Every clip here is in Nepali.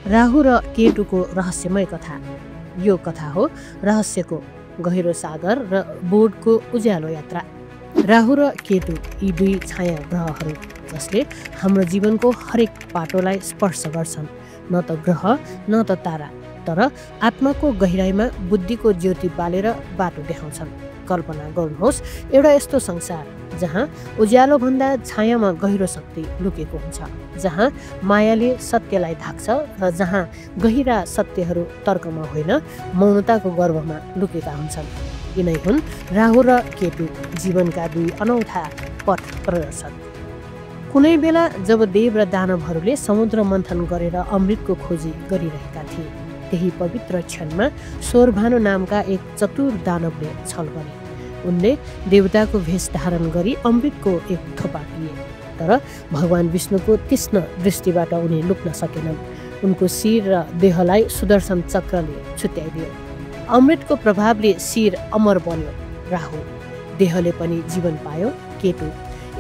राहु र केतुको रहस्यमय कथा। यो कथा हो रहस्यको गहिरो सागर र बोर्डको उज्यालो यात्रा। राहु र केतु यी दुई छाया ग्रहहरू जसले हाम्रो जीवनको हरेक पाटोलाई स्पर्श गर्छन्। न त ग्रह न त तारा, तर आत्माको गहिराइमा बुद्धिको ज्योति बालेर बाटो देखाउँछन्। कल्पना गर्नुहोस् एउटा यस्तो संसार जहाँ उज्यालोभन्दा छायामा गहिरो शक्ति लुकेको हुन्छ, जहाँ मायाले सत्यलाई ढाक्छ र जहाँ गहिरा सत्यहरू तर्कमा होइन मौनताको गर्भमा लुकेका हुन्छन्। यिनै हुन् राहु र केतु, जीवनका दुई अनौठा पथ प्रदर्शक। कुनै बेला जब देव र दानवहरूले समुद्र मन्थन गरेर अमृतको खोजी गरिरहेका थिए, त्यही पवित्र क्षणमा शोरभानु नामका एक चतुर दानवले छल गरे। उनले देवताको भेष धारण गरी अमृतको एक थोपा पिए, तर भगवान विष्णुको तीक्ष्ण दृष्टिबाट उनी लुक्न सकेनन्। उनको शिर र देहलाई सुदर्शन चक्रले छुट्याइदियो। अमृतको प्रभावले शिर अमर बन्यो, राहु देहले पनि जीवन पायो। केतु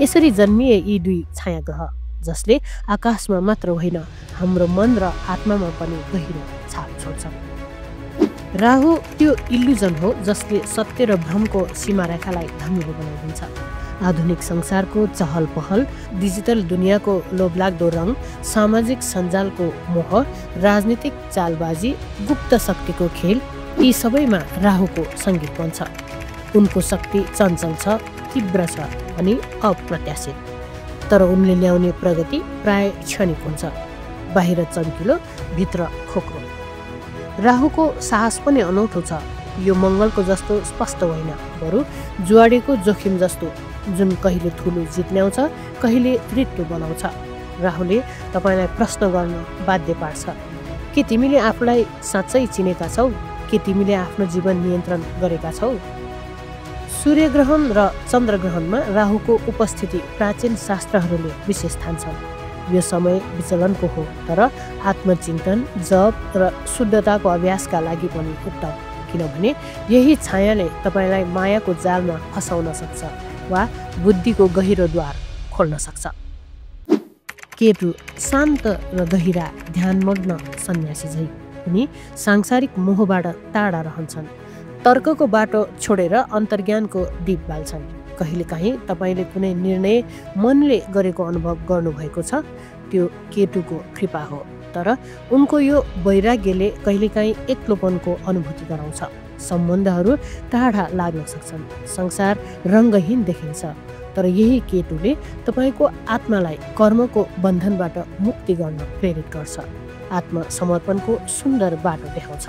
यसरी जन्मिए यी दुई छाया ग्रह जसले आकाशमा मात्र होइन हाम्रो मन र आत्मामा पनि गहिरो छाप छोड्छन्। राहु त्यो इल्युजन हो जसले सत्य र भ्रमको सीमारेखालाई धमिलो बनाइदिन्छ। आधुनिक संसारको चहल पहल, डिजिटल दुनियाँको लोभलाग्दो रङ, सामाजिक सञ्जालको मोह, राजनीतिक चालबाजी, गुप्त शक्तिको खेल, यी सबैमा राहुको सङ्गीत बन्छ। उनको शक्ति चञ्चल छ, तीव्र छ अनि अप्रत्याशित, तर उनले ल्याउने प्रगति प्राय क्षणिक हुन्छ। बाहिर चम्किलो, भित्र खोक्रो। राहुको साहस पनि अनौठो छ। यो मङ्गलको जस्तो स्पष्ट होइन, बरु जुवाडेको जोखिम जस्तो, जुन कहिले ठुलो जित ल्याउँछ, कहिले मृत्यु बनाउँछ। राहुले तपाईँलाई प्रश्न गर्न बाध्य पार्छ। के तिमीले आफूलाई साँच्चै चिनेका छौ? के तिमीले आफ्नो जीवन नियन्त्रण गरेका छौ? सूर्यग्रहण र चन्द्रग्रहणमा राहुको उपस्थिति प्राचीन शास्त्रहरूले विशेष ठान्छन्। यो समय विचलनको हो, तर आत्मचिन्तन, जप र शुद्धताको अभ्यासका लागि पनि उत्तम, किनभने यही छायाले तपाईँलाई मायाको जालमा फसाउन सक्छ वा बुद्धिको गहिरो द्वार खोल्न सक्छ। केतु शान्त र गहिरा ध्यानमग्न सन्यासी झै। उनी सांसारिक मोहबाट टाढा रहन्छन्, तर्कको बाटो छोडेर अन्तर्ज्ञानको दीप बाल्छन्। कहिलेकाहीँ तपाईँले कुनै निर्णय मनले गरेको अनुभव गर्नुभएको छ, त्यो केतुको कृपा हो, तर उनको यो वैराग्यले कहिलेकाहीँ एक्लोपनको अनुभूति गराउँछ। सम्बन्धहरू टाढा लाग्न सक्छन्, संसार रङ्गहीन देखिन्छ, तर यही केतुले तपाईँको आत्मालाई कर्मको बन्धनबाट मुक्ति गर्न प्रेरित गर्छ, आत्मसमर्पणको सुन्दर बाटो देखाउँछ।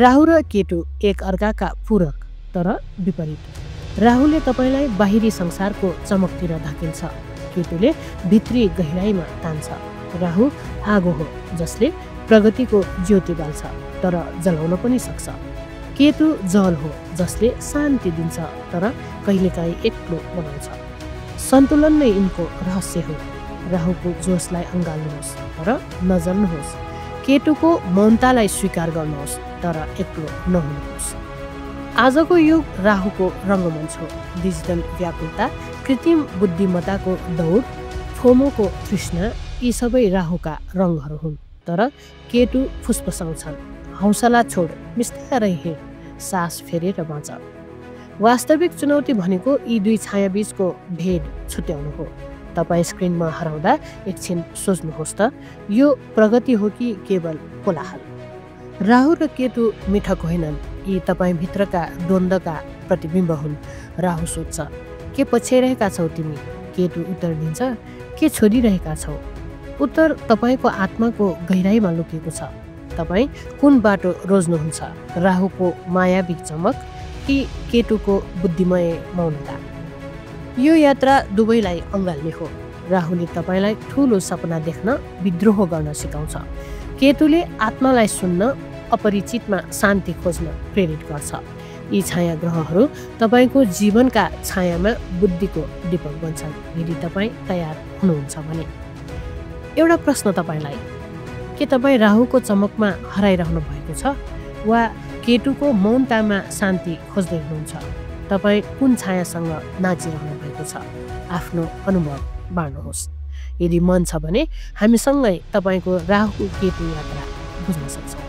राहु र केतु एक अर्काका पूरक तर विपरीत। राहुले तपाईँलाई बाहिरी संसारको चमकतिर धकेल्छ, केतुले भित्री गहिराइमा तान्छ। राहु आगो हो जसले प्रगतिको ज्योति बाल्छ, तर जलाउन पनि सक्छ। केतु जल हो जसले शान्ति दिन्छ, तर कहिलेकाहीँ एक्लो बनाउँछ। सन्तुलन नै यिनको रहस्य हो। राहुको जोसलाई अँगाल्नुहोस् तर नजल्नुहोस्, केतुको मौनतालाई स्वीकार गर्नुहोस् तर एक्लो नहुनुहोस्। आजको युग राहुको रङ्गमञ्च हो। डिजिटल व्याकुलता, कृत्रिम बुद्धिमत्ताको दौड, फोमोको तृष्णा, यी सबै राहुका रङहरू हुन्, तर केतु फुसफुसाउँछन्। हौसला छोड, बिस्तारै हिँड, सास फेरेर बाँच। वास्तविक चुनौती भनेको यी दुई छायाबीचको भेद छुट्याउनु हो। तपाईँ स्क्रिनमा हराउँदा एकछिन सोच्नुहोस् त, यो प्रगति हो कि केवल कोलाहल? राहु र केतु मिठक होइनन्, यी तपाईँभित्रका द्वन्द्वका प्रतिबिम्ब हुन्। राहु सोध्छ, के पछ्याइरहेका छौ तिमी? केतु उत्तर दिन्छ, के छोडिरहेका छौ? उत्तर तपाईँको आत्माको गहिराइमा लुकेको छ। तपाईँ कुन बाटो रोज्नुहुन्छ? राहुको मायावी चमक कि केतुको बुद्धिमय मौनता? यो यात्रा दुवैलाई अँगाल्ने हो। राहुले तपाईँलाई ठुलो सपना देख्न, विद्रोह गर्न सिकाउँछ। केतुले आत्मालाई सुन्न, अपरिचितमा शान्ति खोज्न प्रेरित गर्छ। यी छाया ग्रहहरू तपाईँको जीवनका छायामा बुद्धिको दीपक बन्छन्, यदि तपाईँ तयार हुनुहुन्छ भने। एउटा प्रश्न तपाईँलाई, के तपाईँ राहुको चमकमा हराइरहनु भएको छ वा केतुको मौनतामा शान्ति खोज्दै हुनुहुन्छ? तपाईँ कुन छायासँग नाचिरहनु भएको छ? आफ्नो अनुभव बाँड्नुहोस्। यदि मन छ भने हामीसँगै तपाईँको राहु केतु यात्रा बुझ्न सक्छौँ।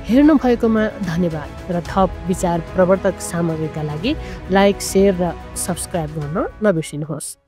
हेर्नु भएकोमा धन्यवाद र थप विचार प्रवर्तक सामग्रीका लागि लाइक, शेयर र सब्स्क्राइब गर्न नबिर्सिनुहोस्।